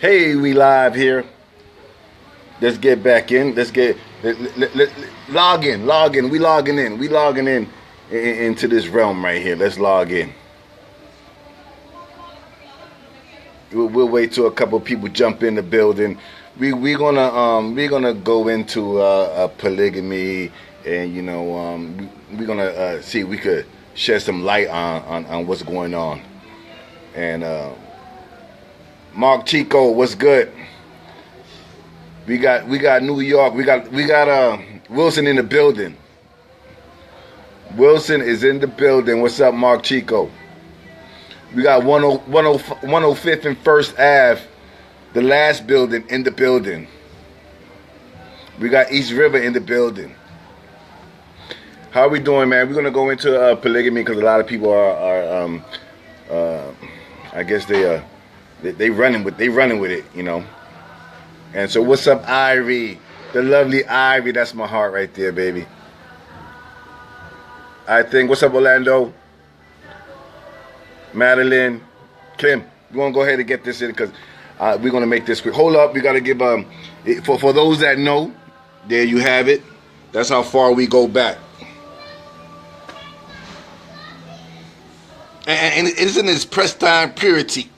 Hey, we live here. Let's get back in. Log in. We logging in into this realm right here. Let's log in. We'll wait till a couple people jump in the building. We're gonna go into polygamy, and we're gonna see if we could shed some light on what's going on. And Mark Chico, what's good? We got New York. We got Wilson in the building. Wilson is in the building. What's up, Mark Chico? We got 105th and First Ave, the last building, in the building. We got East River in the building. How are we doing, man? We're gonna go into polygamy because a lot of people are I guess they running with it, And so what's up, Irie? The lovely Irie, that's my heart right there, baby. I think, what's up, Orlando? Madeline, Kim, we're going to go ahead and get this in because we're going to make this quick. Hold up, we got to give, for those that know, there you have it. That's how far we go back. And it is in its pristine purity.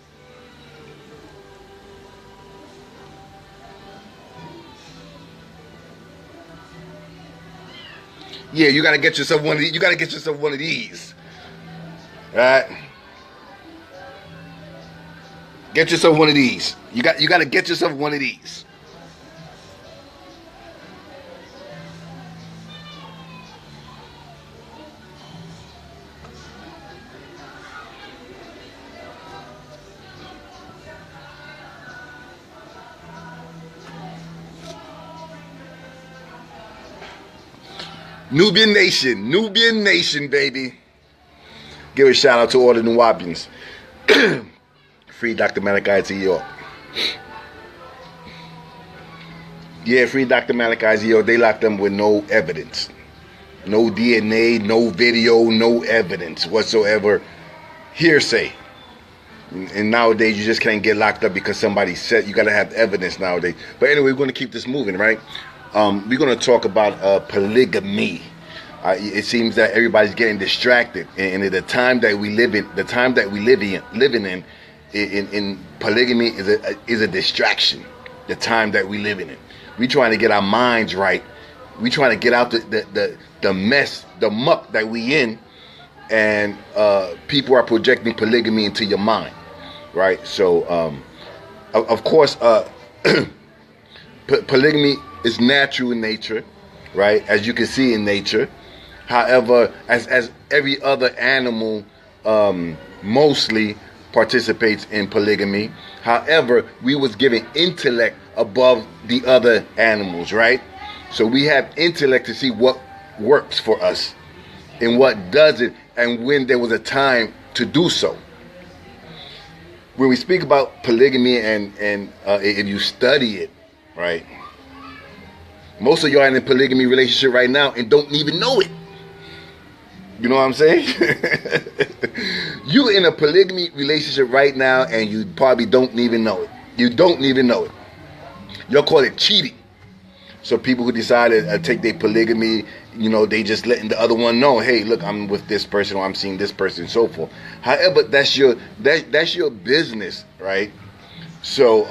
Yeah, you gotta get yourself one of these. All right. Get yourself one of these. You gotta get yourself one of these. Nubian Nation, baby. Give a shout out to all the Nubians. Free Dr Malik CEO. Yeah, free Dr Malik CEO. They locked them with no evidence. No DNA, no video, no evidence whatsoever. Hearsay. And nowadays you just can't get locked up because somebody said. You gotta have evidence nowadays. But anyway, we're gonna keep this moving, right? We're going to talk about polygamy. It seems that everybody's getting distracted, and the time that we live in, in polygamy is a distraction. The time that we live in, we trying to get our minds right. We trying to get out the mess, the muck that we in, and people are projecting polygamy into your mind, right? So, of course, polygamy is natural in nature, right? As you can see in nature. However, as every other animal mostly participates in polygamy. However, we was given intellect above the other animals, right? So we have intellect to see what works for us and what doesn't, and when there was a time to do so. When we speak about polygamy and if you study it, right? Most of y'all in a polygamy relationship right now and don't even know it. You know what I'm saying? You in a polygamy relationship right now and you probably don't even know it. You don't even know it. You'll call it cheating. So people who decide to take their polygamy, they just letting the other one know, hey, look, I'm with this person or I'm seeing this person and so forth. However, that's your business, right? So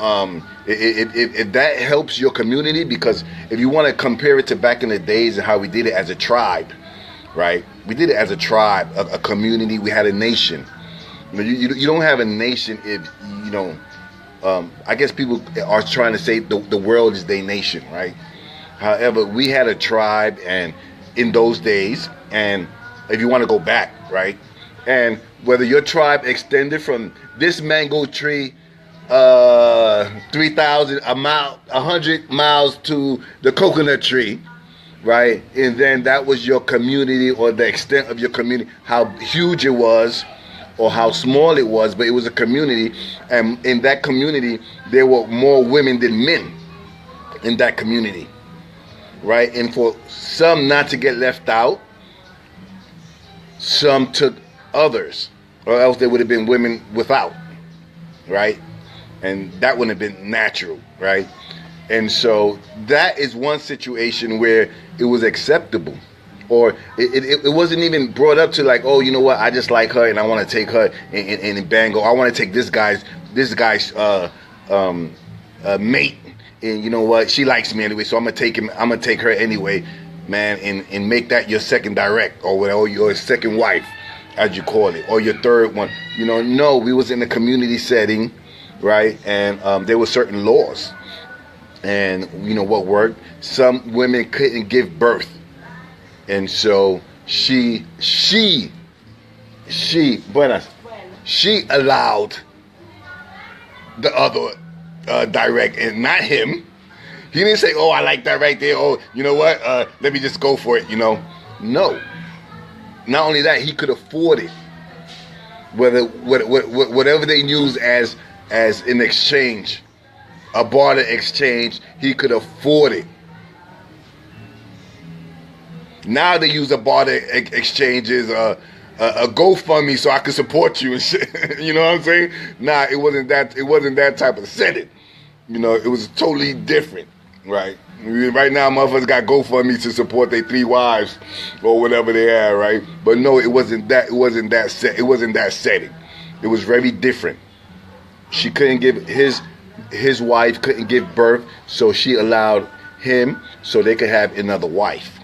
if that helps your community, because if you want to compare it to back in the days and how we did it as a tribe, right? We did it as a tribe, a community. We had a nation. You don't have a nation if, I guess people are trying to say the world is their nation, right? However, we had a tribe and in those days, and if you want to go back, right? And whether your tribe extended from this mango tree 3,000 100 miles to the coconut tree, right? And then that was your community or the extent of your community, how huge it was or how small it was, but it was a community, and in that community there were more women than men in that community, right? And for some not to get left out, some took others, or else there would have been women without, right? and that wouldn't have been natural, right? And so that is one situation where it was acceptable, or it wasn't even brought up to like, oh, you know what, I just like her and I want to take her and bang, I want to take this guy's mate, and you know what, she likes me anyway, so I'm gonna take her anyway, man, and make that your second direct, or whatever, or your second wife, as you call it, or your third one. You know, no, we was in a community setting, right? And there were certain laws, and you know what worked. Some women couldn't give birth, and so she allowed the other direct, and not him. He didn't say, oh, I like that right there. Oh, you know what? Let me just go for it, you know. No. Not only that, he could afford it. Whatever they use as an exchange, a barter exchange, he could afford it. Now they use a barter exchanges, a GoFundMe so I can support you and shit. You know what I'm saying? Nah, it wasn't that type of setting. You know, it was totally different, right? Right now, motherfuckers got GoFundMe to support their 3 wives or whatever they are, right? But no, it wasn't that setting. It was very different. She couldn't give his wife couldn't give birth, so she allowed him so they could have another wife,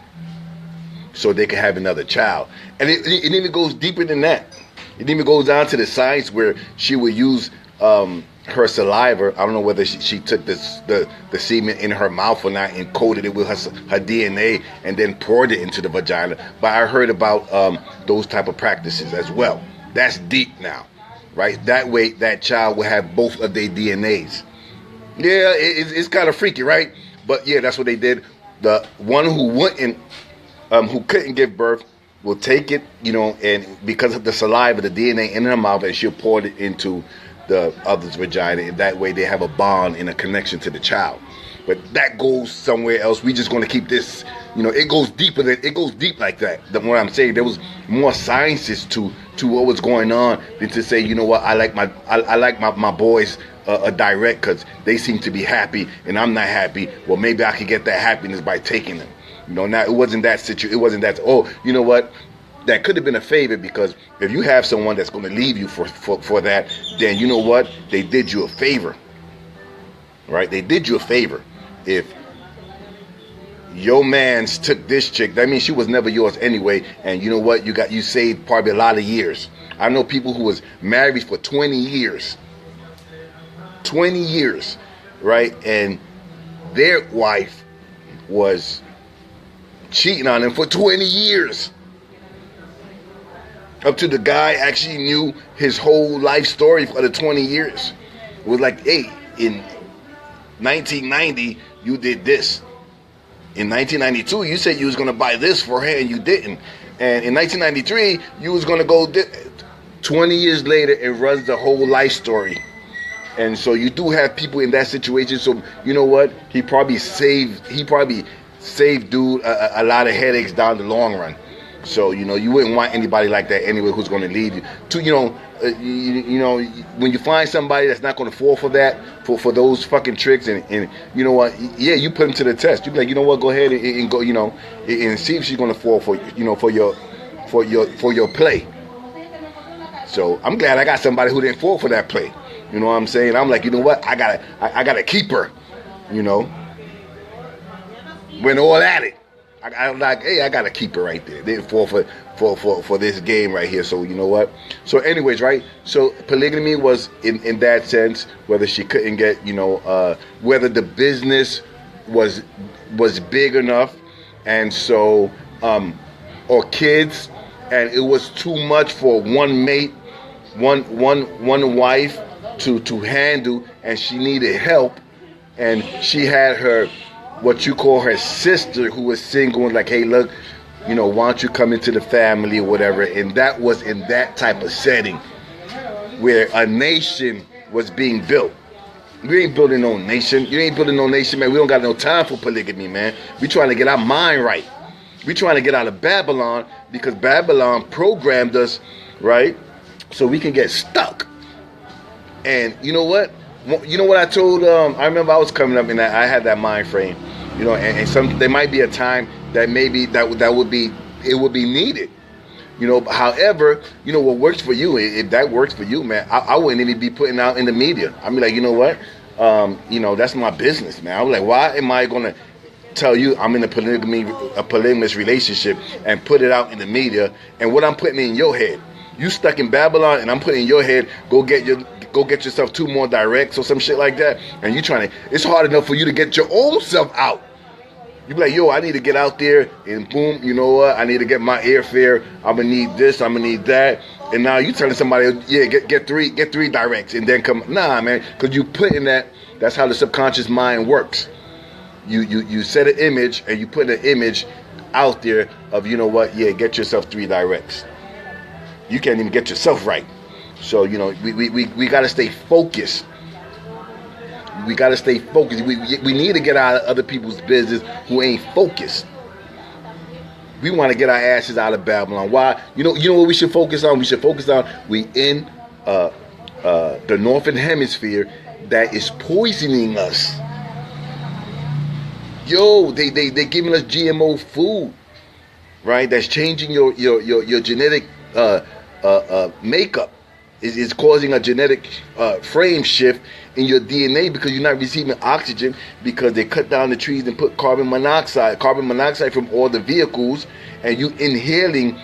so they could have another child. And it even goes deeper than that. It even goes down to the science where she would use her saliva. I don't know whether she took the semen in her mouth or not and coated it with her DNA and then poured it into the vagina. But I heard about those type of practices as well. That's deep now, right? That way that child will have both of their DNAs. Yeah, it's kind of freaky, right? But yeah, that's what they did. The one who couldn't give birth will take it, you know, and because of the saliva, the DNA in her mouth, and she'll pour it into the other's vagina, and that way they have a bond and a connection to the child. But that goes somewhere else. We just going to keep this, you know, it goes deep like that. What I'm saying, there was more sciences to what was going on than to say, you know what, I like my boys a direct because they seem to be happy and I'm not happy. Well, maybe I could get that happiness by taking them. You know, now it wasn't that situation. It wasn't that. Oh, you know what? That could have been a favor, because if you have someone that's going to leave you for that, then you know what? They did you a favor, right? They did you a favor. If your man's took this chick, that means she was never yours anyway. And you know what? You saved probably a lot of years. I know people who was married for 20 years, right? And their wife was cheating on them for 20 years. Up to the guy actually knew his whole life story for the 20 years. It was like, hey, in 1990, you did this. In 1992, you said you was going to buy this for her and you didn't. And in 1993, you was going to go 20 years later, it runs the whole life story. And so you do have people in that situation. So you know what? He probably saved dude a lot of headaches down the long run. So, you know, you wouldn't want anybody like that anyway who's going to lead you to, you know, when you find somebody that's not going to fall for that, for those fucking tricks, and you know what, yeah, you put them to the test. You be like, you know what, go ahead and go, you know, and see if she's going to fall for, you know, for your play. So I'm glad I got somebody who didn't fall for that play. You know what I'm saying? I'm like, you know what, I gotta keep her, you know, went all at it. I'm like, hey, I gotta keep it right there. They didn't fall for this game right here. So you know what? So anyways, right? So polygamy was in that sense, whether she couldn't get, you know, whether the business was big enough, and so or kids, and it was too much for one mate, one wife to handle, and she needed help, and she had her, what you call her sister, who was single, and like, hey, look, you know, why don't you come into the family or whatever. And that was in that type of setting where a nation was being built. We ain't building no nation. You ain't building no nation, man. We don't got no time for polygamy, man. We trying to get our mind right. We trying to get out of Babylon, because Babylon programmed us, right, so we can get stuck. And you know what? You know what I told? I remember I was coming up in that. I had that mind frame. You know, and some there might be a time that maybe that would be it would be needed. You know, however, you know what works for you. If that works for you, man, I wouldn't even be putting out in the media. I'd be like, you know what? You know, that's my business, man. I'm like, why am I gonna tell you I'm in a polygamous relationship and put it out in the media? And what I'm putting in your head, you stuck in Babylon, and I'm putting in your head, go get yourself 2 more directs or some shit like that. And you trying to, it's hard enough for you to get your own self out. You be like, yo, I need to get out there, and boom, you know what? I need to get my airfare. I'm gonna need this. I'm gonna need that. And now you telling somebody, yeah, get three directs, and then come. Nah, man, because you put in that. That's how the subconscious mind works. You set an image, and you put an image out there of, you know what? Yeah, get yourself 3 directs. You can't even get yourself right. So you know, we gotta stay focused. We got to stay focused. We need to get out of other people's business who ain't focused. We want to get our asses out of Babylon. Why? You know what we should focus on? We should focus on we in the northern hemisphere that is poisoning us. Yo, they giving us GMO food, right? That's changing your genetic makeup. It's causing a genetic frame shift in your DNA because you're not receiving oxygen because they cut down the trees and put carbon monoxide from all the vehicles, and you inhaling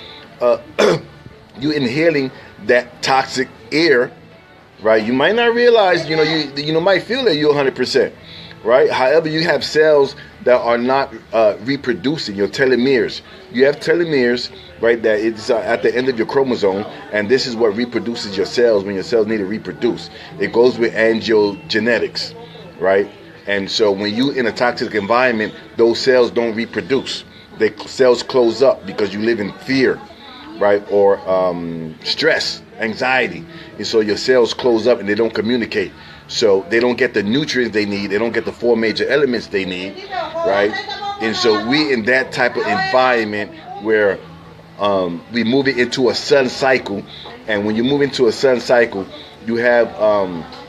that toxic air, right? You might not realize, you might feel that you're 100%, right? However, you have cells that are not reproducing, your telomeres. You have telomeres, right, that it's at the end of your chromosome, and this is what reproduces your cells when your cells need to reproduce. It goes with angiogenetics, right? And so when you in a toxic environment, those cells don't reproduce. Cells close up because you live in fear, right, or stress, anxiety. And so your cells close up and they don't communicate. So they don't get the nutrients they need. They don't get the 4 major elements they need, right? And so we in that type of environment where we move it into a sun cycle. And when you move into a sun cycle, you have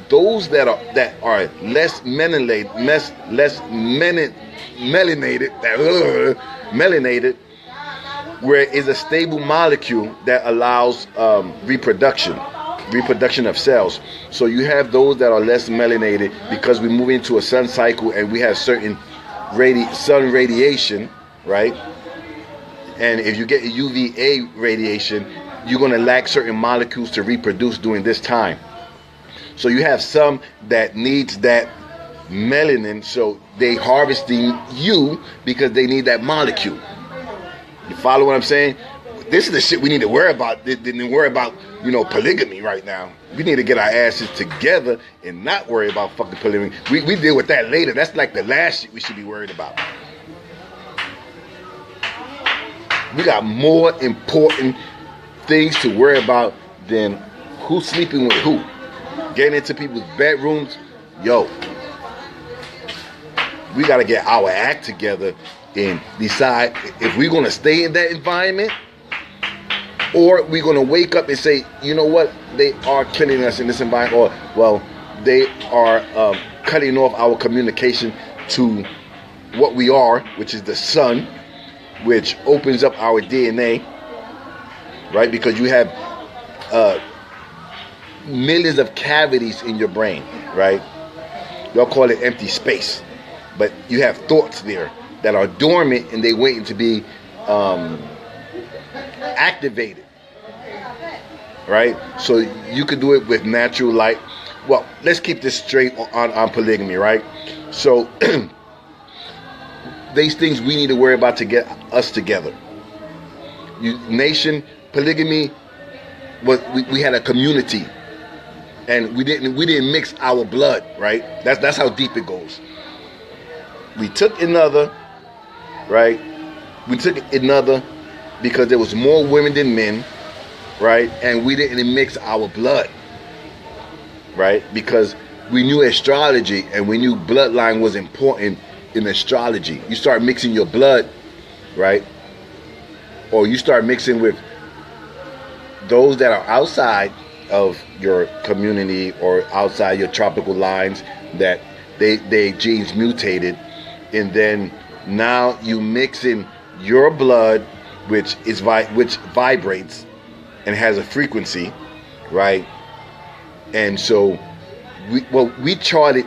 those that are less melanated, where it's a stable molecule that allows reproduction of cells. So you have those that are less melanated because we move into a sun cycle and we have certain sun radiation, right? And if you get UVA radiation, you're going to lack certain molecules to reproduce during this time. So you have some that needs that melanin, so they harvesting you because they need that molecule. You follow what I'm saying? This is the shit we need to worry about. Didn't worry about, polygamy right now. We need to get our asses together and not worry about fucking polygamy. We deal with that later. That's like the last shit we should be worried about. We got more important things to worry about than who's sleeping with who. Getting into people's bedrooms. Yo, we got to get our act together and decide if we're going to stay in that environment, or we're going to wake up and say, you know what, they are killing us in this environment, or, well, they are cutting off our communication to what we are, which is the sun, which opens up our DNA, right? Because you have millions of cavities in your brain, right? They'll call it empty space, but you have thoughts there that are dormant and they waiting to be activated, right? So you could do it with natural light. Well, let's keep this straight on polygamy, right? So these things we need to worry about to get us together. Polygamy was we had a community, and we didn't mix our blood, right? That's how deep it goes. We took another, right? We took another because there was more women than men, right? And we didn't mix our blood, right? Because we knew astrology and we knew bloodline was important in astrology. You start mixing your blood, right? Or you start mixing with those that are outside of your community or outside your tropical lines that they genes mutated, and then now you mix in your blood, which vibrates and has a frequency, right? And so we charted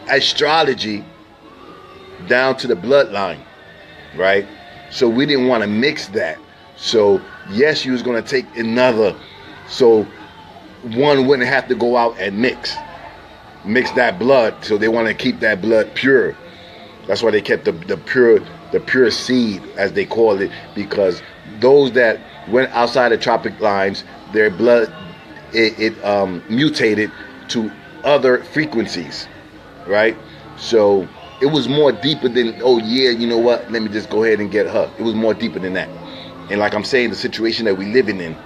astrology down to the bloodline, right? So we didn't want to mix that. So yes, you was going to take another, so one wouldn't have to go out and mix that blood. So they want to keep that blood pure. That's why they kept the pure seed, as they call it, because those that went outside the tropic lines, their blood it mutated to other frequencies, right? So it was more deeper than, oh yeah, you know what, let me just go ahead and get her. It was more deeper than that. And like I'm saying, the situation that we living in,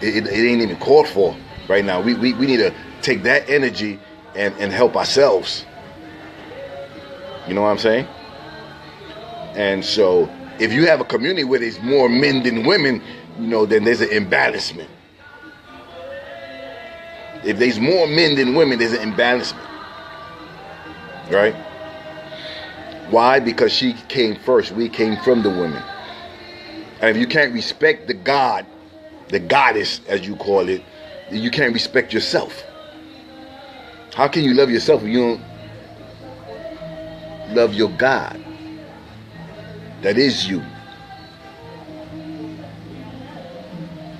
it ain't even called for right now. We need to take that energy and help ourselves. You know what I'm saying? And so if you have a community where there's more men than women, you know, then there's an imbalancement. If there's more men than women, there's an imbalancement. Right? Why? Because she came first. We came from the women. And if you can't respect the God, the goddess, as you call it, you can't respect yourself. How can you love yourself if you don't love your God? That is you.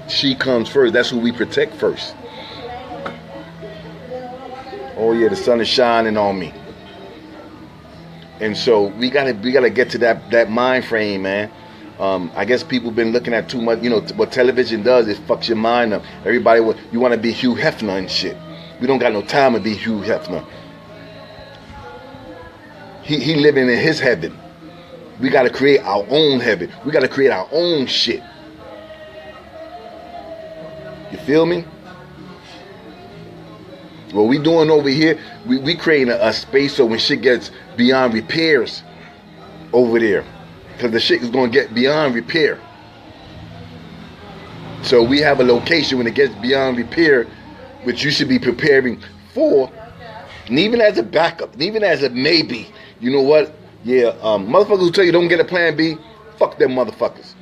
She comes first. That's who we protect first. Oh yeah, the sun is shining on me. And so we gotta get to that mind frame, man. I guess people been looking at too much. You know what television does? It fucks your mind up. Everybody, you want to be Hugh Hefner and shit. We don't got no time to be Hugh Hefner. He living in his heaven. We got to create our own heaven. We got to create our own shit. You feel me? What we doing over here, we creating a space so when shit gets beyond repairs over there, because the shit is going to get beyond repair. So we have a location when it gets beyond repair, which you should be preparing for, and even as a backup, and even as a maybe. You know what? Yeah, motherfuckers who tell you don't get a plan B, fuck them motherfuckers.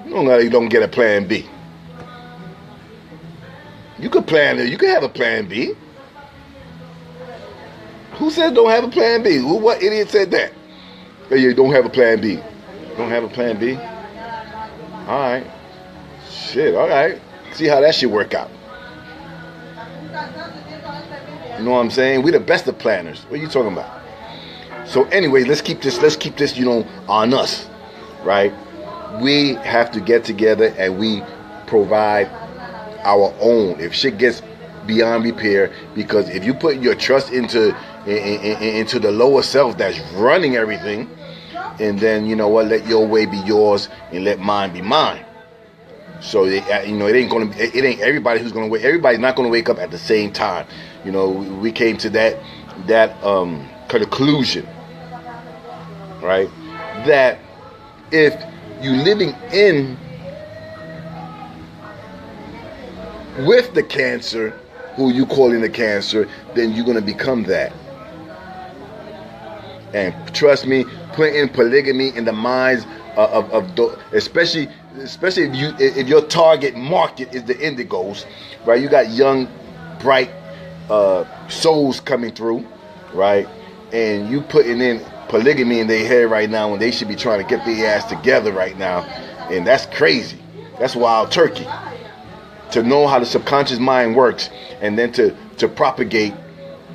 You don't know you don't get a plan B. You could have a plan B. Who says don't have a plan B? What idiot said that? Hey, you don't have a plan B. Don't have a plan B? Alright. Shit, alright. See how that shit work out. You know what I'm saying? We the best of planners. What are you talking about? So anyway, let's keep this, you know, on us, right? We have to get together and we provide our own. If shit gets beyond repair, because if you put your trust into the lower self that's running everything, and then, you know what, let your way be yours and let mine be mine. So you know, it ain't everybody who's gonna wake. Everybody's not gonna wake up at the same time. You know, we came to that conclusion, right? That if you living in with the cancer, who you calling the cancer, then you're gonna become that. And trust me, putting polygamy in the minds of especially if your target market is the indigos, right? You got young, bright souls coming through, right? And you putting in polygamy in their head right now when they should be trying to get their ass together right now, and that's crazy. That's wild turkey. To know how the subconscious mind works, and then to propagate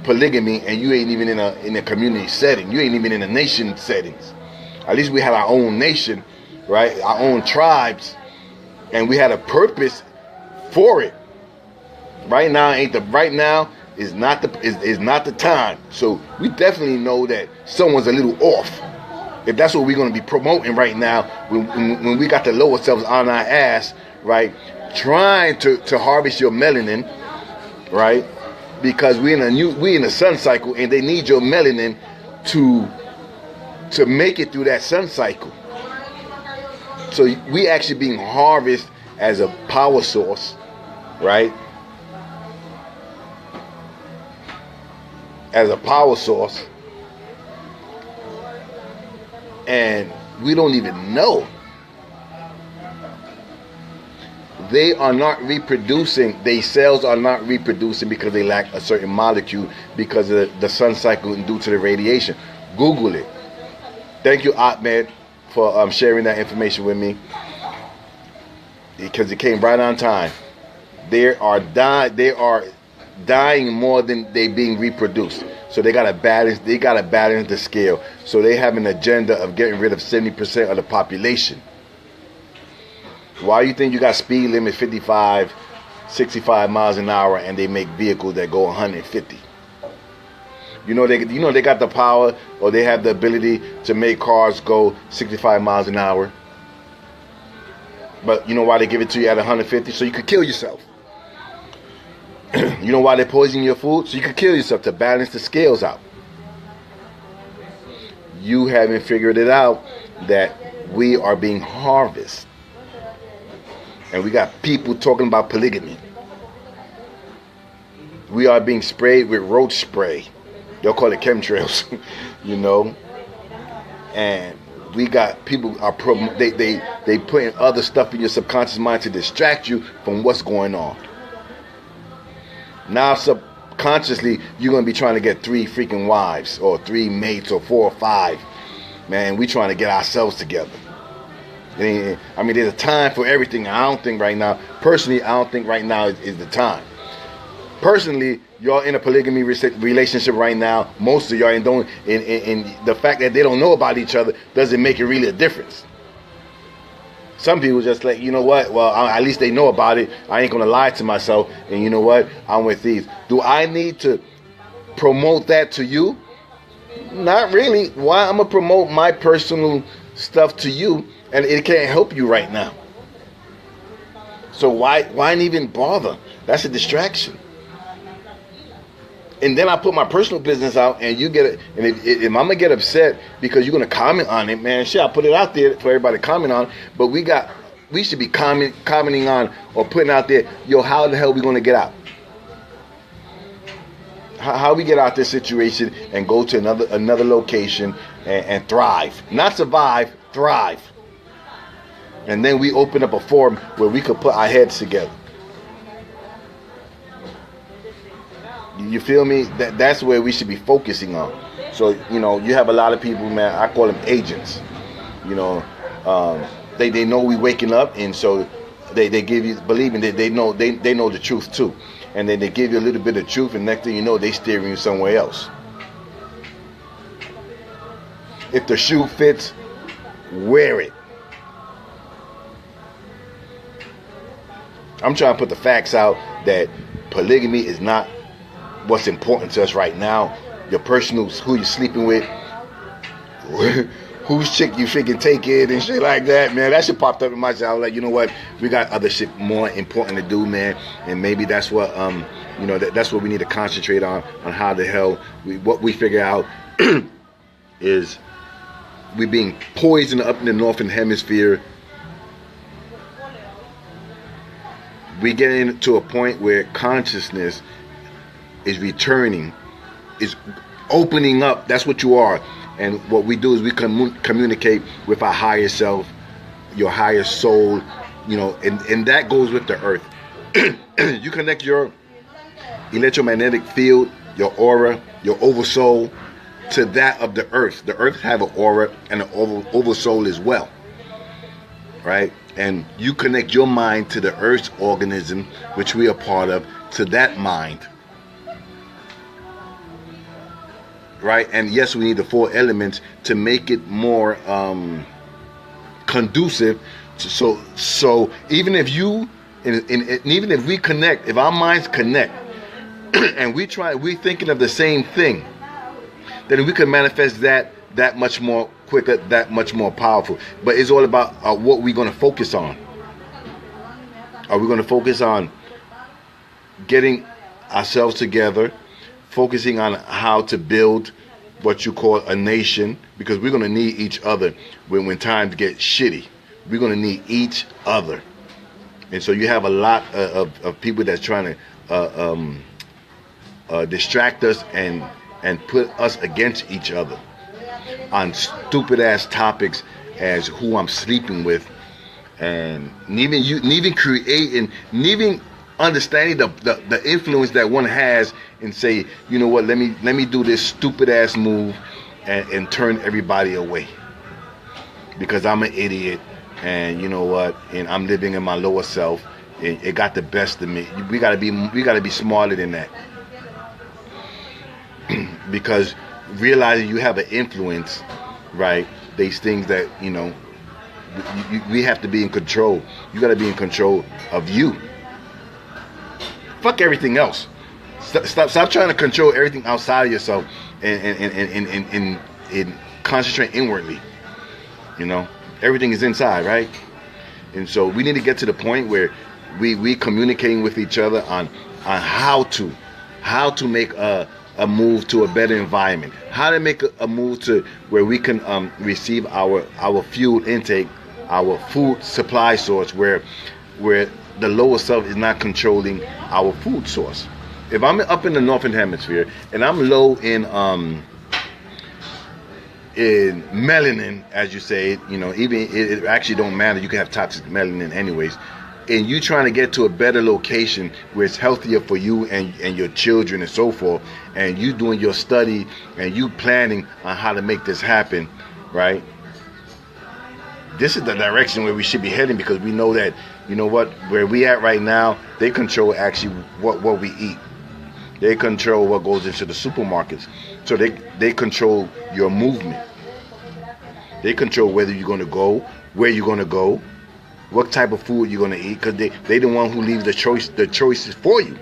polygamy, and you ain't even in a community setting. You ain't even in a nation settings. At least we had our own nation, right? Our own tribes, and we had a purpose for it. Right now is not the time. So we definitely know that someone's a little off. If that's what we're going to be promoting right now, when we got the lower selves on our ass, right? Trying to harvest your melanin, right? Because we in a sun cycle, and they need your melanin to make it through that sun cycle. So we actually being harvested as a power source, right, as a power source, and we don't even know. They are not reproducing. Their cells are not reproducing because they lack a certain molecule because of the sun cycle and due to the radiation. Google it. Thank you, Ahmed, for sharing that information with me, because it came right on time. They are dying more than they being reproduced. So they gotta balance. They gotta balance the scale. So they have an agenda of getting rid of 70% of the population. Why do you think you got speed limit 55, 65 miles an hour, and they make vehicles that go 150? You know they got the power, or they have the ability to make cars go 65 miles an hour. But you know why they give it to you at 150? So you could kill yourself. You know why they poison your food? So you could kill yourself, to balance the scales out. You haven't figured it out that we are being harvested. And we got people talking about polygamy. We are being sprayed with roach spray. They'll call it chemtrails, you know. And we got people they putting other stuff in your subconscious mind to distract you from what's going on. Now subconsciously you're gonna be trying to get 3 freaking wives, or 3 mates, or 4 or 5. Man, we trying to get ourselves together. I mean, there's a time for everything. I don't think right now, personally, I don't think right now is the time. Personally, y'all in a polygamy relationship right now. Most of y'all in the fact that they don't know about each other doesn't make it really a difference. Some people just like, you know what? Well, at least they know about it. I ain't gonna lie to myself. And you know what? I'm with these. Do I need to promote that to you? Not really. Why? I'm gonna promote my personal stuff to you, and it can't help you right now. So why even bother? That's a distraction. And then I put my personal business out, and you get it. And if I'm gonna get upset because you're gonna comment on it, man, shit, I put it out there for everybody to comment on. But we should be commenting on, or putting out there, yo, how the hell we gonna get out? How we get out this situation and go to another location and thrive, not survive, thrive. And then we open up a forum where we could put our heads together. You feel me? That's where we should be focusing on. So, you know, you have a lot of people, man, I call them agents. You know, they know we waking up, and so they give you, believing that they know the truth too. And then they give you a little bit of truth, and next thing you know, they steering you somewhere else. If the shoe fits, wear it. I'm trying to put the facts out that polygamy is not what's important to us right now. Your personal, who you're sleeping with, whose chick you freaking take it, and shit like that, man. That shit popped up in my head. I was like, you know what? We got other shit more important to do, man. And maybe that's what, you know, that's what we need to concentrate on how the hell what we figure out is we being poisoned up in the northern hemisphere. We getting to a point where consciousness is returning, is opening up. That's what you are. And what we do is we communicate with our higher self, your higher soul, you know, and that goes with the earth. You connect your electromagnetic field, your aura, your oversoul, to that of the earth. The earth have an aura and an oversoul as well, right? And you connect your mind to the earth's organism, which we are part of, to that mind. Right? And yes, we need the 4 elements to make it more conducive. So even if you, and even if we connect, if our minds connect, and we thinking of the same thing, then we can manifest that much more quicker, that much more powerful. But it's all about what we're going to focus on. Are we going to focus on getting ourselves together, focusing on how to build what you call a nation, because we're going to need each other when times get shitty. We're going to need each other. And so you have a lot of people that's trying to distract us and put us against each other on stupid ass topics as who I'm sleeping with, and even creating, even understanding the influence that one has, and say, you know what, let me do this stupid ass move and turn everybody away because I'm an idiot, and you know what, and I'm living in my lower self. It got the best of me. We gotta be smarter than that. Because realizing you have an influence, right? These things that, you know, we have to be in control. You got to be in control of you. Fuck everything else. Stop trying to control everything outside of yourself and concentrate inwardly. You know, everything is inside, right? And so we need to get to the point where we communicating with each other on how to make a move to a better environment, how to make a move to where we can receive our fuel intake, our food supply source, where the lower self is not controlling our food source. If I'm up in the northern hemisphere and I'm low in melanin, as you say, you know, even it actually don't matter. You can have toxic melanin anyways. And you trying to get to a better location where it's healthier for you and your children and so forth, and you doing your study and you planning on how to make this happen, right? This is the direction where we should be heading, because we know that, you know what, where we at right now, they control actually what we eat. They control what goes into the supermarkets. So they control your movement. They control whether you're going to go, where you're going to go, what type of food you're going to eat, because they the one who leave the choices for you.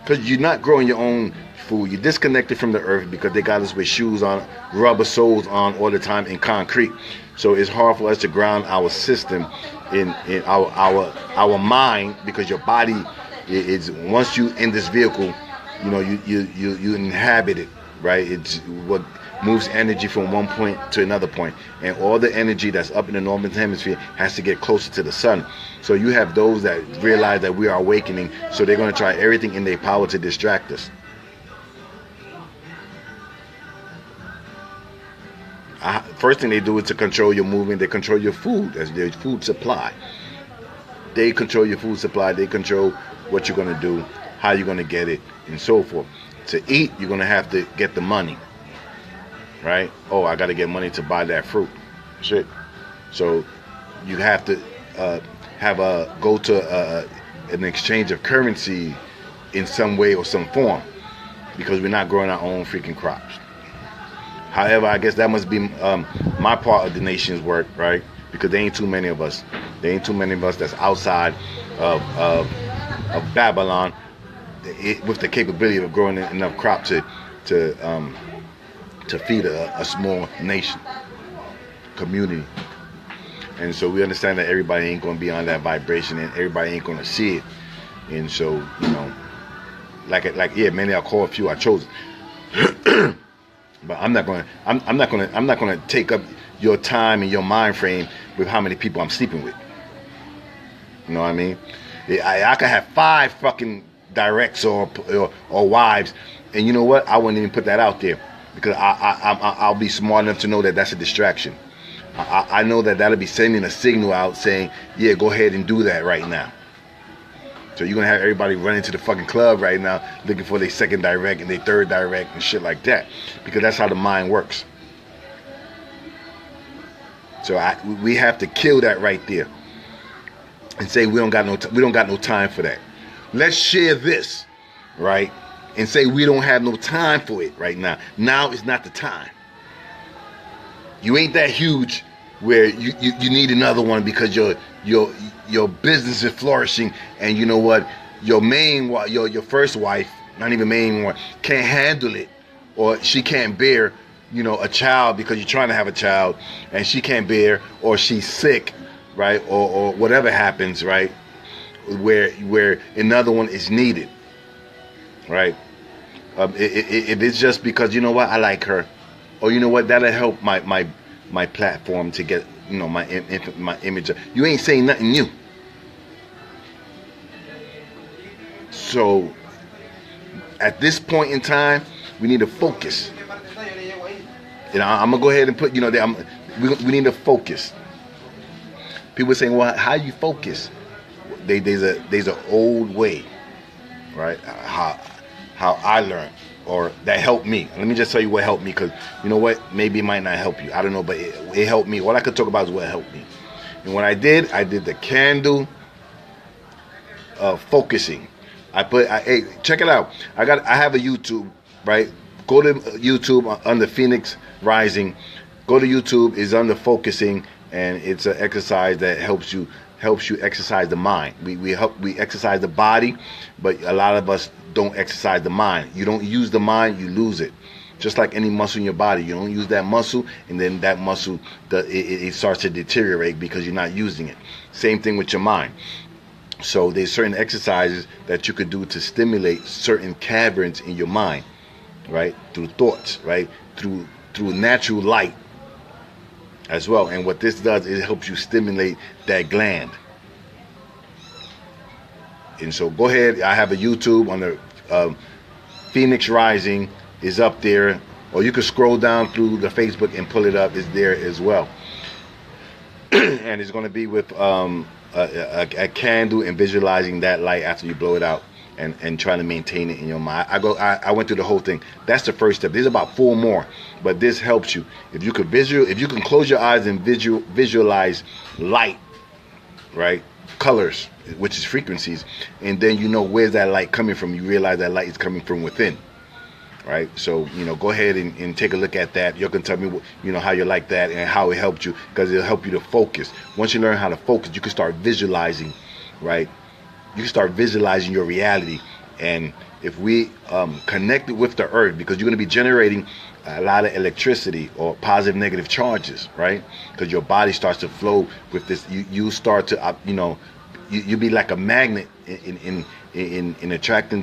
Because you're not growing your own food. You're disconnected from the earth because they got us with shoes on, rubber soles on all the time, in concrete. So it's hard for us to ground our system in our mind, because your body is, once you in this vehicle, you know, you inhabit it, right? It's what moves energy from one point to another point, and all the energy that's up in the northern hemisphere has to get closer to the sun. So you have those that realize that we are awakening, so they're going to try everything in their power to distract us. First thing they do is to control your movement. They control your food, as their food supply. They control your food supply. They control what you're going to do, how you're going to get it, and so forth. To eat, you're going to have to get the money. Right? Oh, I got to get money to buy that fruit. Shit. So you have to go to an exchange of currency in some way or some form, because we're not growing our own freaking crops. However, I guess that must be my part of the nation's work, right? Because there ain't too many of us. There ain't too many of us that's outside of Babylon with the capability of growing enough crop to feed a small nation, community. And so we understand that everybody ain't going to be on that vibration, and everybody ain't going to see it. And so, you know, yeah, many are called, few are chosen. But I'm not going to take up your time and your mind frame with how many people I'm sleeping with. You know what I mean? I could have 5 fucking directs or wives, and you know what? I wouldn't even put that out there, because I'll be smart enough to know that that's a distraction. I know that that'll be sending a signal out saying, yeah, go ahead and do that right now. So you're going to have everybody running to the fucking club right now looking for their second direct and their third direct and shit like that, because that's how the mind works. So we have to kill that right there and say we don't got no time for that. Let's share this, right? And say we don't have no time for it right now. Now is not the time. You ain't that huge where you need another one, because your business is flourishing, and you know what, your first wife, not even main one, can't handle it, or she can't bear, you know, a child, because you're trying to have a child and she can't bear, or she's sick, right, or whatever happens, right, where another one is needed, right? If it's just because, you know what, I like her, or you know what, that'll help my platform to get, you know, my image. You ain't saying nothing new. So at this point in time, we need to focus. I'm gonna go ahead and put, we need to focus. People saying, well, how you focus? There's an old way, right? How I learned, or that helped me. Let me just tell you what helped me, because you know what? Maybe it might not help you. I don't know, but it helped me. All I could talk about is what helped me. And what I did the candle focusing. Hey, check it out. I have a YouTube, right? Go to YouTube under Phoenix Rising. Go to YouTube. It's under focusing, and it's an exercise that helps you exercise the mind. We exercise the body, but a lot of us don't exercise the mind. You don't use the mind, you lose it. Just like any muscle in your body, you don't use that muscle, and then that muscle it starts to deteriorate because you're not using it. Same thing with your mind. So there's certain exercises that you could do to stimulate certain caverns in your mind, right? Through thoughts, right? Through natural light as well. And what this does, it helps you stimulate that gland. And so go ahead. I have a YouTube on the Phoenix Rising is up there, or you can scroll down through the Facebook and pull it up. It's there as well. And it's going to be with a candle and visualizing that light after you blow it out, and trying to maintain it in your mind. I went through the whole thing. That's the first step. There's about 4 more, but this helps you. If you can close your eyes and visualize light, right? Colors, which is frequencies, and then you know where's that light coming from. You realize that light is coming from within, right? So go ahead and take a look at that. You can tell me how you like that and how it helped you, because it'll help you to focus. Once you learn how to focus, you can start visualizing, right? You can start visualizing your reality. And if we connect it with the earth, because you're going to be generating a lot of electricity or positive negative charges, right? Because your body starts to flow with this. You start to you be like a magnet in attracting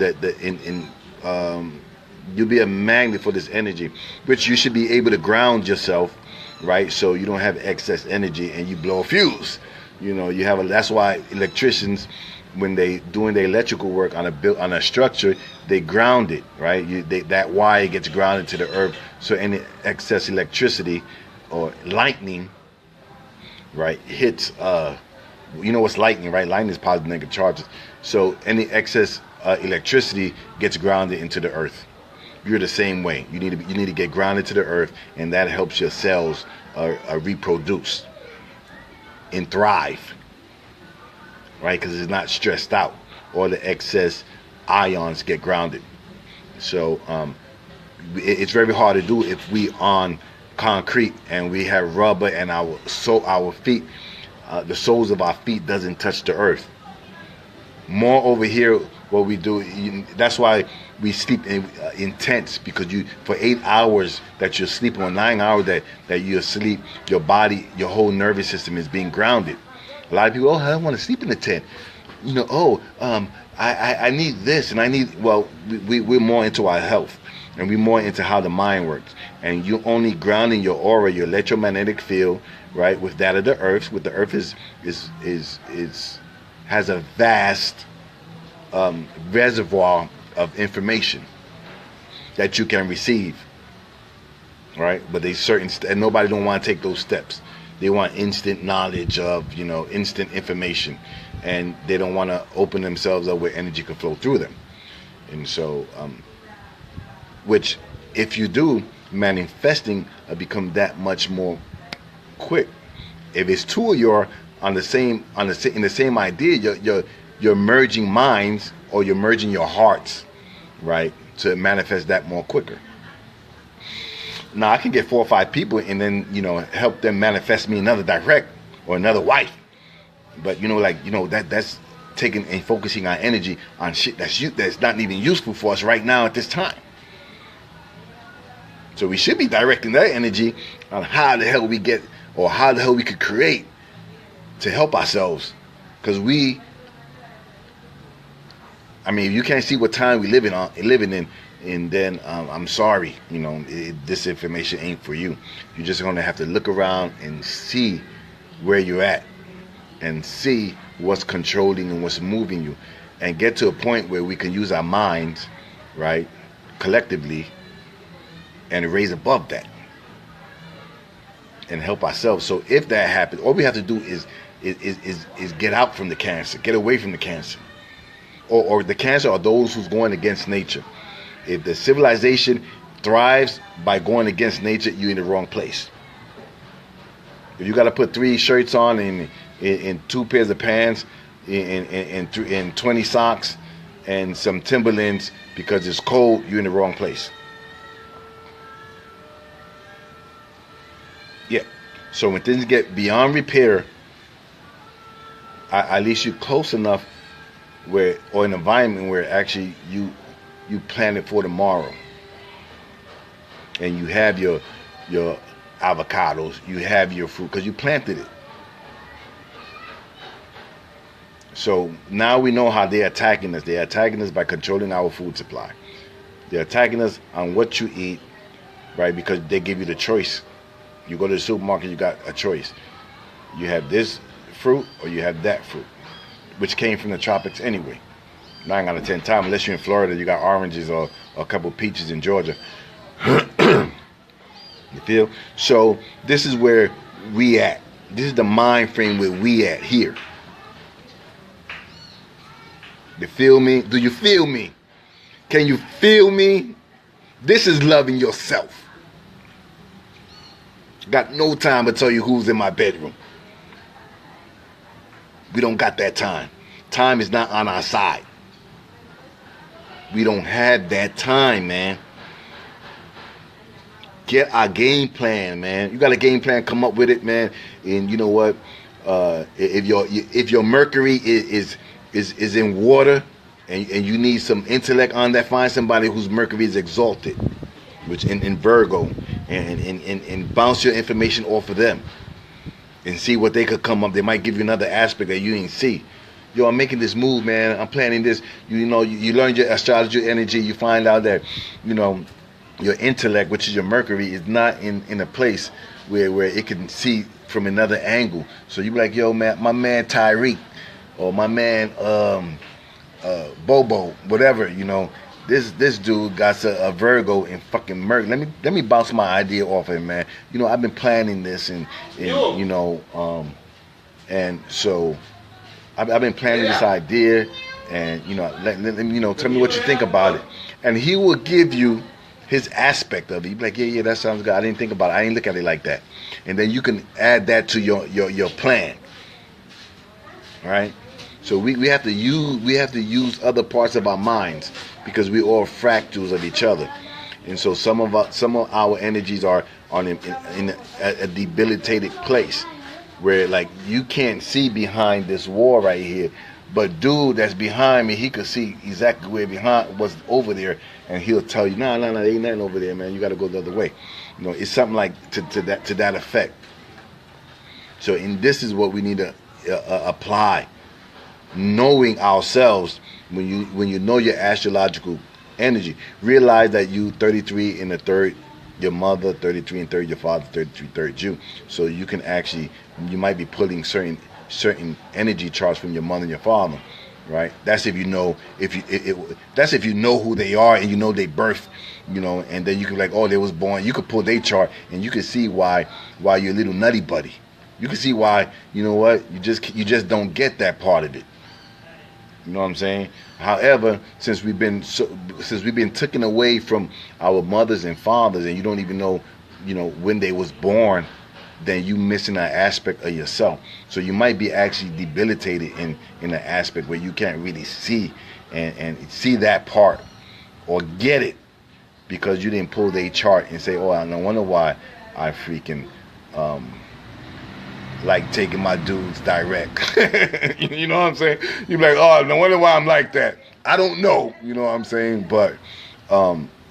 you'll be a magnet for this energy, which you should be able to ground yourself, right? So you don't have excess energy and you blow a fuse. That's why electricians, when they doing their electrical work on a structure, they ground it, right? That wire gets grounded to the earth, so any excess electricity or lightning, right, hits. What's lightning, right? Lightning is positive negative charges. So any excess electricity gets grounded into the earth. You're the same way. You need to get grounded to the earth, and that helps your cells reproduce and thrive, right? Because it's not stressed out. All the excess ions get grounded. So it's very hard to do if we on concrete and we have rubber and our feet, the soles of our feet doesn't touch the earth. More over here, what we do, that's why we sleep intense, because for 8 hours that you're sleeping, or 9 hours that you're asleep, your body, your whole nervous system is being grounded. A lot of people, I don't want to sleep in the tent. I need this and I need, we're more into our health, and we're more into how the mind works. And you only grounding your aura, your electromagnetic field, right, with that of the earth. With the earth has a vast reservoir of information that you can receive, right? But and nobody don't want to take those steps. They want instant knowledge of, instant information, and they don't want to open themselves up where energy can flow through them. And so, which if you do, manifesting become that much more quick. If it's two of you in the same idea, you're merging minds, or you're merging your hearts, right, to manifest that more quicker. Now I can get 4 or 5 people and then help them manifest me another direct or another wife, but that's taking and focusing our energy on shit that's not even useful for us right now at this time. So we should be directing that energy on how the hell we get, or how the hell we could create to help ourselves. Because if you can't see what time we living in, and then I'm sorry, this information ain't for you. You're just gonna have to look around and see where you're at, and see what's controlling and what's moving you. and get to a point where we can use our minds, right, collectively, and raise above that and help ourselves. So if that happens, all we have to do is get out from the cancer, get away from the cancer, or the cancer are those who's going against nature. If the civilization thrives by going against nature, you're in the wrong place. If you got to put 3 shirts on in 2 pairs of pants, in 20 socks, and some Timberlands because it's cold, you're in the wrong place. Yeah. So when things get beyond repair, at least you're close enough where, or an environment where actually you plan it for tomorrow, and you have your avocados, you have your fruit because you planted it. So now we know how they're attacking us. They're attacking us by controlling our food supply. They're attacking us on what you eat, right? Because they give you the choice. You go to the supermarket, you got a choice. You have this fruit or you have that fruit, which came from the tropics anyway. 9 out of 10 times, unless you're in Florida, you got oranges or a couple of peaches in Georgia. You feel? So this is where we at. This is the mind frame where we at here. You feel me? Do you feel me? Can you feel me? This is loving yourself. Got no time to tell you who's in my bedroom. We don't got that time. Time is not on our side. We don't have that time, man. Get our game plan, man. You got a game plan, come up with it, man. And you know what? If your Mercury is in water and you need some intellect on that, find somebody whose Mercury is exalted, which in Virgo, and bounce your information off of them and see what they could come up. They might give you another aspect that you didn't see. Yo, I'm making this move, man. I'm planning this. You know, you learn your astrology energy. You find out that, you know, your intellect, which is your Mercury, is not in a place where it can see from another angle. So you be like, yo, man, my man Tyreek, or my man Bobo, whatever, you know, this dude got a Virgo in fucking Mercury. Let me bounce my idea off him, man. You know, I've been planning this, and you know, and so I've been planning this idea, and you know, let you know, tell me what you think about it, and he will give you his aspect of it. You be like, yeah, that sounds good. I didn't think about it. I didn't look at it like that, and then you can add that to your plan. All right. So we have to use other parts of our minds, because we all fractals of each other, and so some of our energies are in a debilitated place, where like you can't see behind this wall right here, but dude that's behind me, he could see exactly where behind what's over there, and he'll tell you, no, there ain't nothing over there, man. You got to go the other way. You know, it's something like to that effect. So, and this is what we need to apply. Knowing ourselves, when you know your astrological energy, realize that you 33 in the third, your mother 33 and third, your father 33 third you. So you can actually, you might be pulling certain energy charts from your mother and your father, right? That's if you know that's if you know who they are and you know they birth, you know, and then you can be like, oh, they was born. You could pull their chart and you can see why you're a little nutty buddy. You can see why, you know what, you just don't get that part of it. You know what I'm saying? However, since we've been taken away from our mothers and fathers, and you don't even know, you know, when they was born, then you missing an aspect of yourself. So you might be actually debilitated in an aspect where you can't really see and see that part or get it, because you didn't pull their chart and say, oh, I no wonder why I freaking like taking my dudes direct. You know what I'm saying? You be like, oh, no wonder why I'm like that. I don't know. You know what I'm saying? But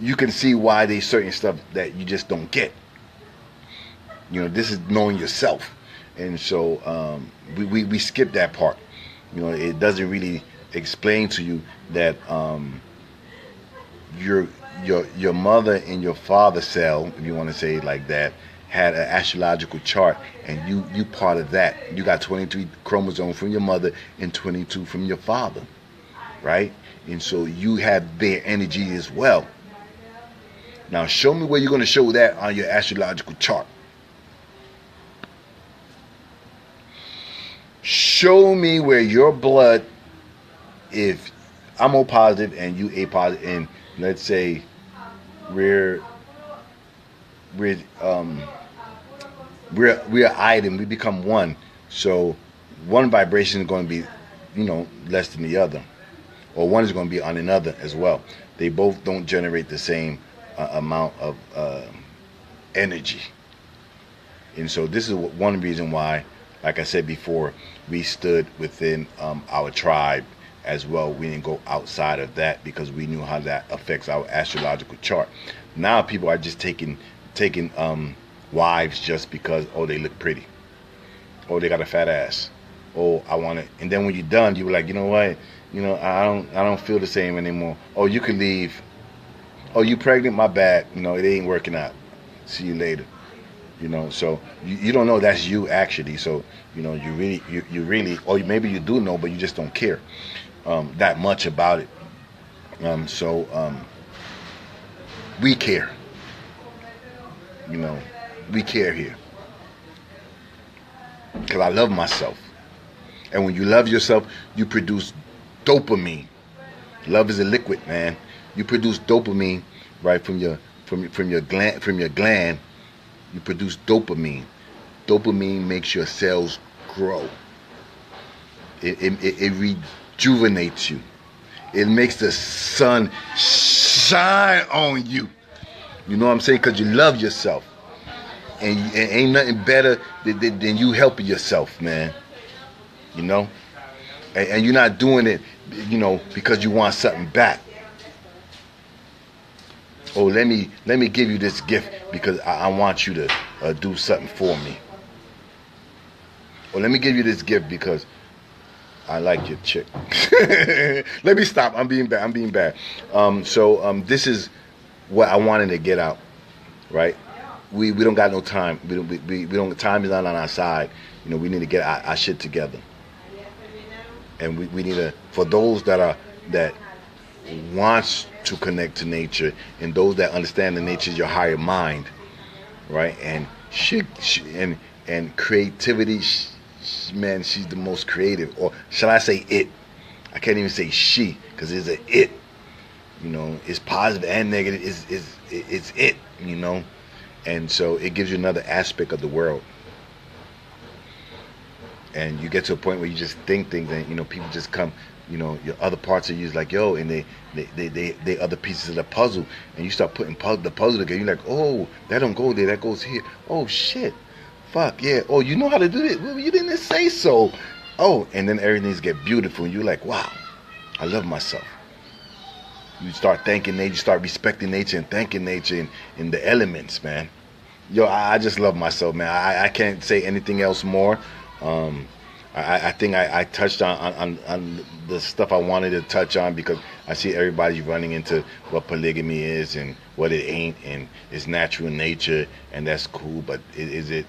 you can see why there's certain stuff that you just don't get. You know, this is knowing yourself. And so we skip that part. You know, it doesn't really explain to you that your mother and your father cell, if you want to say it like that, had an astrological chart, and you part of that. You got 23 chromosomes from your mother and 22 from your father, right? And so you have their energy as well. Now show me where you're going to show that on your astrological chart. Show me where your blood, if I'm O positive and you A positive, and let's say we're an item, we become one. So one vibration is going to be, less than the other, or one is going to be on another as well. They both don't generate the same amount of energy. And so this is one reason why, like I said before, we stood within our tribe as well. We didn't go outside of that because we knew how that affects our astrological chart. Now people are just taking wives just because, oh, they look pretty, oh, they got a fat ass, oh, I want it. And then when you're done, you're like, you know what, I don't feel the same anymore. Oh, you can leave. Oh, you pregnant? My bad. It ain't working out. See you later. So you don't know that's you actually. So you really, or maybe you do know, but you just don't care that much about it. We care. We care here because I love myself. And when you love yourself, you produce dopamine. Love is a liquid, man. You produce dopamine, right, from your gland. You produce dopamine. Dopamine makes your cells grow. It rejuvenates you. It makes the sun shine on you. You know what I'm saying? Because you love yourself. And ain't nothing better than you helping yourself, man. And you're not doing it, because you want something back. Oh, let me give you this gift because I want you to do something for me. Or let me give you this gift because I like your chick. Let me stop. I'm being bad. This is what I wanted to get out, right? We don't got no time. We don't. Time is not on our side. We need to get our shit together. And we need to, for those that wants to connect to nature, and those that understand the nature is your higher mind, right? And and creativity, man, she's the most creative. Or shall I say it? I can't even say she, because it's a it. It's positive and negative. It's it. And so it gives you another aspect of the world. And you get to a point where you just think things, and people just come. Your other parts of you is like, yo, and they other pieces of the puzzle, and you start putting the puzzle together. You're like, oh, that don't go there, that goes here. Oh shit, fuck yeah. Oh, you know how to do it. Well, you didn't say so. Oh, and then everything's get beautiful, and you're like, wow, I love myself. You start thanking nature, you start respecting nature and thanking nature in the elements, man. Yo, I just love myself, man. I can't say anything else more. I think I touched on the stuff I wanted to touch on, because I see everybody's running into what polygamy is and what it ain't, and it's natural in nature, and that's cool, but is it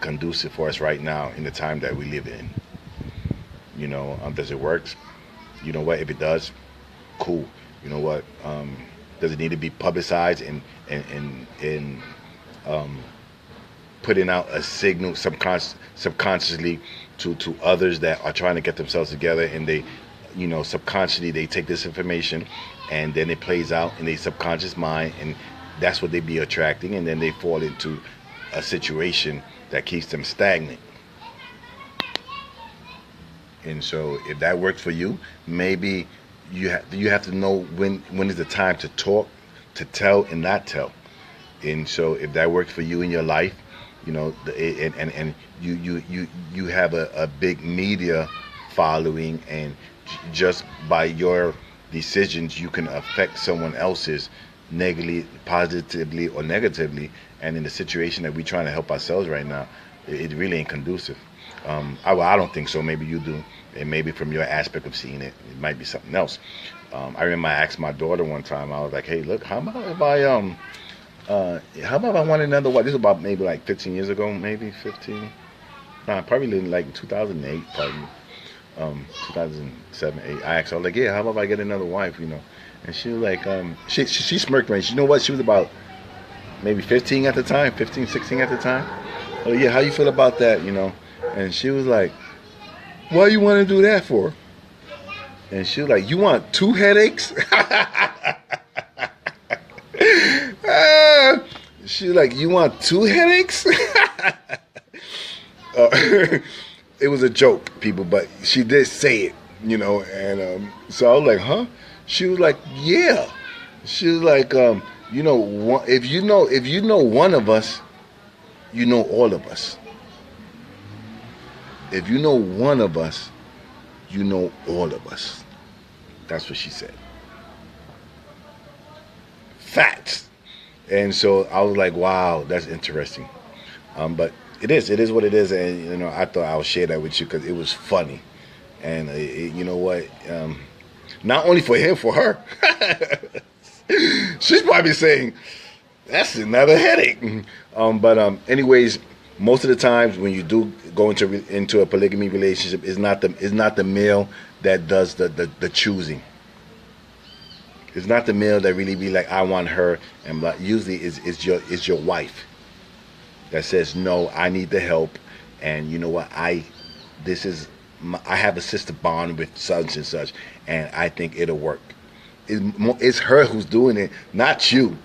conducive for us right now in the time that we live in? Does it work? You know what? If it does, cool. You know what? Does it need to be publicized and putting out a signal subconsciously to others that are trying to get themselves together, and they, subconsciously they take this information and then it plays out in their subconscious mind, and that's what they be attracting, and then they fall into a situation that keeps them stagnant. And so if that works for you, maybe you have to know when is the time to talk, to tell and not tell. And so if that works for you in your life, and you have a big media following, and just by your decisions you can affect someone else's negatively, positively or negatively. And in the situation that we're trying to help ourselves right now, it really ain't conducive. I don't think so. Maybe you do, and maybe from your aspect of seeing it, it might be something else. I remember I asked my daughter one time, I was like, hey, look, how about if I want another wife? This was about maybe like 15 years ago, maybe 15. Nah, probably in like 2008, probably. 2007, 8. I asked her, I was like, yeah, how about if I get another wife, you know? And she was like, she smirked me. You know what? She was about maybe 15 at the time, 15, 16 at the time. Oh yeah, how you feel about that, you know? And she was like, why you want to do that for? And she was like, you want 2 headaches? She was like, you want 2 headaches? It was a joke, people, but she did say it, you know, and so I was like, huh? She was like, yeah. She was like, you know, if you know one of us, you know all of us. If you know one of us, you know all of us. That's what she said. Facts. And so I was like, wow, that's interesting. But it is what it is, and you know, I thought I would share that with you because it was funny, and you know what? Not only for him, for her. She's probably saying, "That's another headache." But anyways, most of the times when you do go into a polygamy relationship, it's not the male that does the choosing. It's not the male that really be like, I want her, and but usually it's your wife that says, no, I need the help, and you know what, I have a sister bond with such and such, and I think it'll work. It's her who's doing it, not you,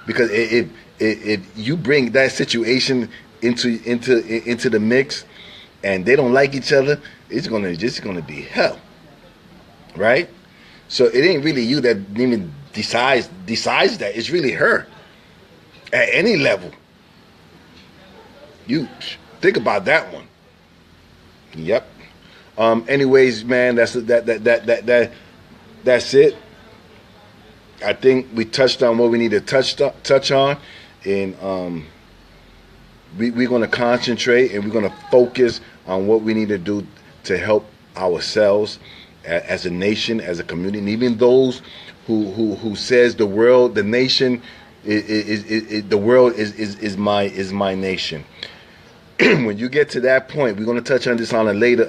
because if you bring that situation into the mix, and they don't like each other, it's gonna be hell, right? So it ain't really you that even decides that. It's really her. At any level. You think about that one. Yep. Anyways, man, that's it. I think we touched on what we need to touch on, and we're going to concentrate and we're going to focus on what we need to do to help ourselves as a nation, as a community, and even those who says the world, the nation, the world is my nation. When you get to that point, we're going to touch on this on a later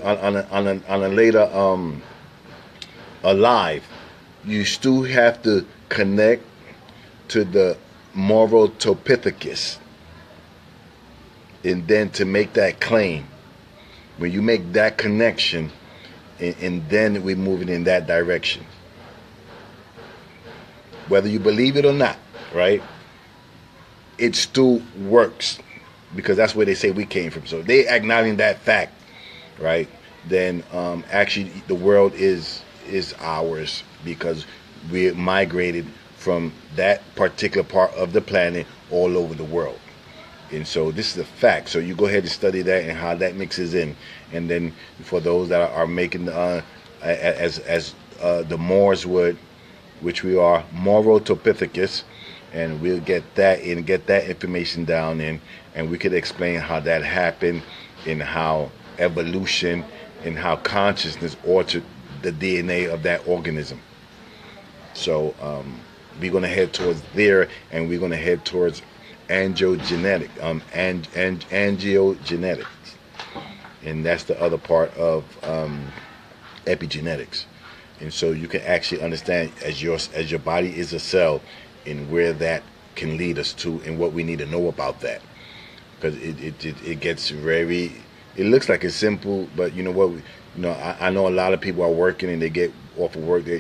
live. You still have to connect to the moral topithecus, and then to make that claim. When you make that connection, and then we're moving in that direction. Whether you believe it or not, right? It still works, because that's where they say we came from. So they acknowledging that fact, right? Then actually the world is ours, because we migrated from that particular part of the planet all over the world. And so this is a fact. So you go ahead and study that and how that mixes in. And then for those that are making as the Moors would, which we are, moral topithecus, and we'll get that in, get that information down in, and we could explain how that happened, and how evolution and how consciousness altered the DNA of that organism. So we're going to head towards there, and we're going to head towards angiogenetics, and that's the other part of epigenetics. And so you can actually understand as your body is a cell, and where that can lead us to, and what we need to know about that, because it gets very. It looks like it's simple, but you know what? I know a lot of people are working and they get off of work. They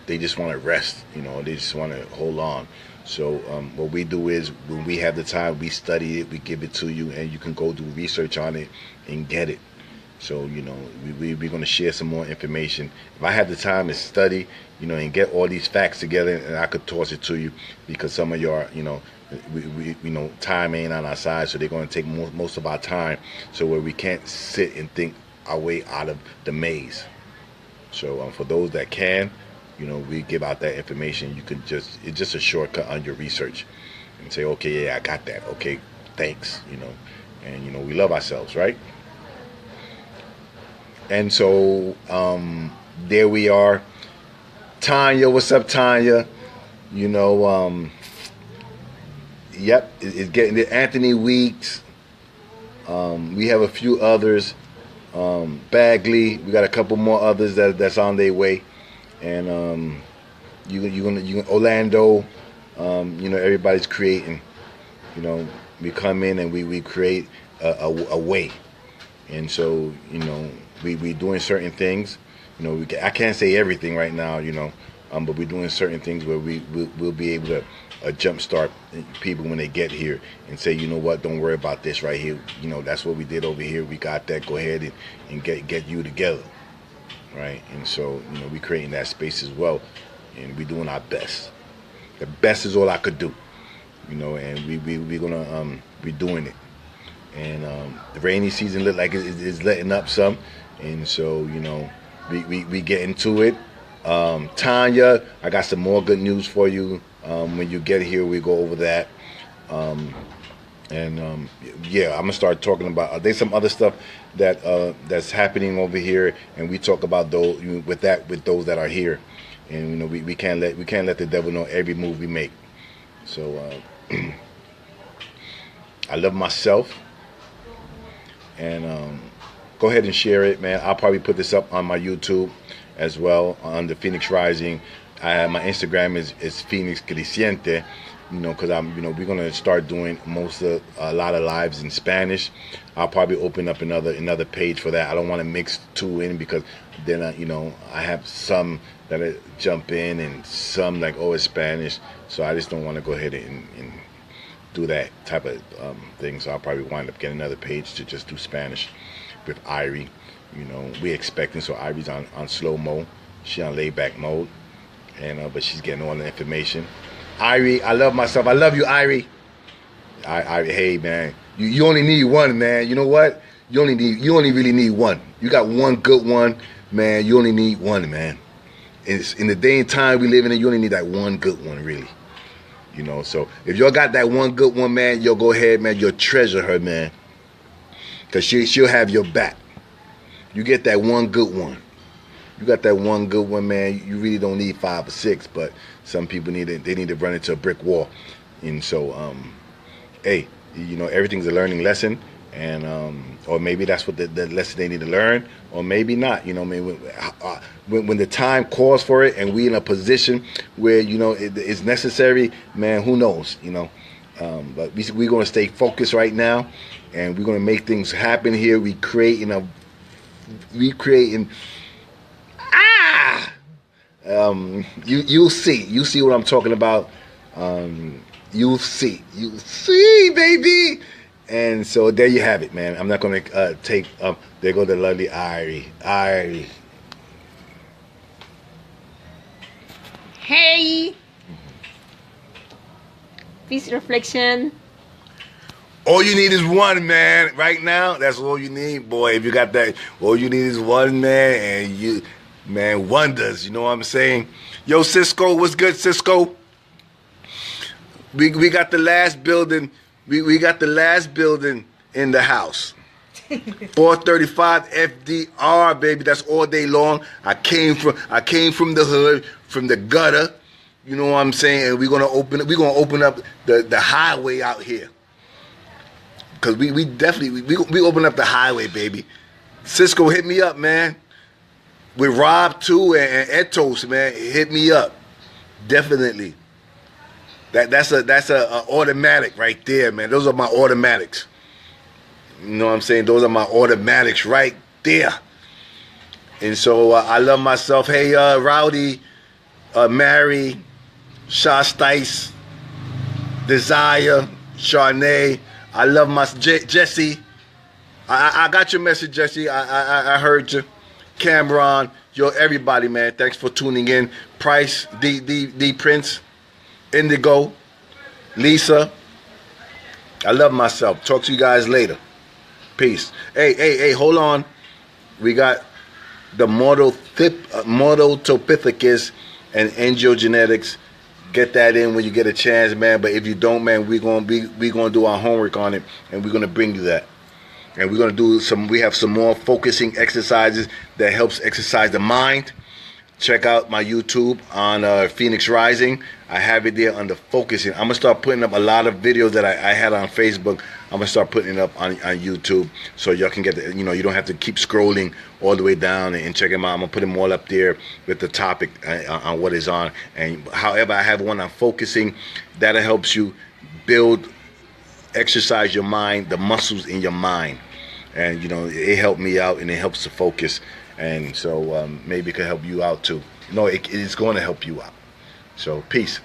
they just want to rest. They just want to hold on. So what we do is, when we have the time, we study it, we give it to you, and you can go do research on it and get it. So we're going to share some more information. If I have the time to study, and get all these facts together, and I could toss it to you, because some of your, we time ain't on our side, so they're going to take most of our time, so where we can't sit and think our way out of the maze. So for those that can, we give out that information. You can it's just a shortcut on your research, and say, okay, yeah, I got that. Okay, thanks. And we love ourselves, right? And so there we are. Tania, what's up, Tania? Yep, it's getting there. Anthony Weeks, We have a few others. Bagley, we got a couple more others that's on their way, and you Orlando. Everybody's creating. We come in and we create a way, and so we doing certain things. I can't say everything right now. But we're doing certain things where we'll be able to jumpstart people when they get here and say, you know what, don't worry about this right here. That's what we did over here. We got that. Go ahead and get you together, right? And so we creating that space as well, and we doing our best. The best is all I could do, and we gonna be doing it. And the rainy season look like it's letting up some, and so we get into it. Tanya, I got some more good news for you. When you get here, we go over that. I'm gonna start talking about. There's some other stuff that's happening over here, and we talk about those with those that are here. And we can't let the devil know every move we make. So I love myself, and go ahead and share it, man. I'll probably put this up on my YouTube as well under Phoenix Rising. My Instagram is Phoenix Creciente, because we're gonna start doing a lot of lives in Spanish. I'll probably open up another page for that. I don't want to mix two in, because then I have some that jump in and some like, oh, it's Spanish, so I just don't want to go ahead and do that type of thing. So I'll probably wind up getting another page to just do Spanish with Irie. We expecting, so Irie's on slow mo, she on laid back mode, and but she's getting all the information. Irie, I love myself. I love you, Irie. Irie, hey man, you only need one, man. You know what? You only really need one. You got one good one, man. You only need one, man. It's in the day and time we live in, you only need that one good one, really. So if y'all got that one good one, man, you'll go ahead, man. You'll treasure her, man, because she'll have your back. You get that one good one. You got that one good one, man. You really don't need 5 or 6, but some people need to run into a brick wall. And so, hey, everything's a learning lesson, and or maybe that's what the lesson they need to learn, or maybe not. When the time calls for it, and we in a position where it's necessary, man, who knows? But we're gonna stay focused right now, and we're gonna make things happen here. You'll see what I'm talking about. You'll see, baby. And so there you have it, man. I'm not gonna take there go the lovely Irie. Hey, peace reflection. All you need is one, man. Right now, that's all you need, boy. If you got that, all you need is one, man, and wonders. You know what I'm saying? Yo, Cisco, what's good, Cisco? We got the last building. We got the last building in the house. 435 FDR, baby. That's all day long. I came from the hood, from the gutter. You know what I'm saying? And we're gonna open up the highway out here. Cause we definitely open up the highway, baby. Cisco, hit me up, man. With Rob too and Etos, man, hit me up. Definitely. That's a automatic right there, man. Those are my automatics. You know what I'm saying? Those are my automatics right there. And so I love myself. Hey, Rowdy, Mary, Shaw Stice, Desire, Charnay. I love my Jesse. I got your message, Jesse. I heard you. Cameron, yo, everybody, man. Thanks for tuning in. Price, D Prince, Indigo, Lisa. I love myself. Talk to you guys later. Peace. Hey, hold on. We got the Mortotopithecus and angiogenetics. Get that in when you get a chance, man. But if you don't, man, we're gonna do our homework on it, and we're gonna bring you that. And we're gonna do we have some more focusing exercises that helps exercise the mind Check out my YouTube on Phoenix Rising. I have it there under focusing. I'm gonna start putting up a lot of videos that I had on Facebook. I'm gonna start putting it up on YouTube, so y'all can get the, you don't have to keep scrolling all the way down and check them out. I'm gonna put them all up there with the topic on what is on. And however, I have one on focusing that helps you build, exercise your mind, the muscles in your mind. And it helped me out, and it helps to focus. And so maybe it could help you out too. No, it is going to help you out. So peace.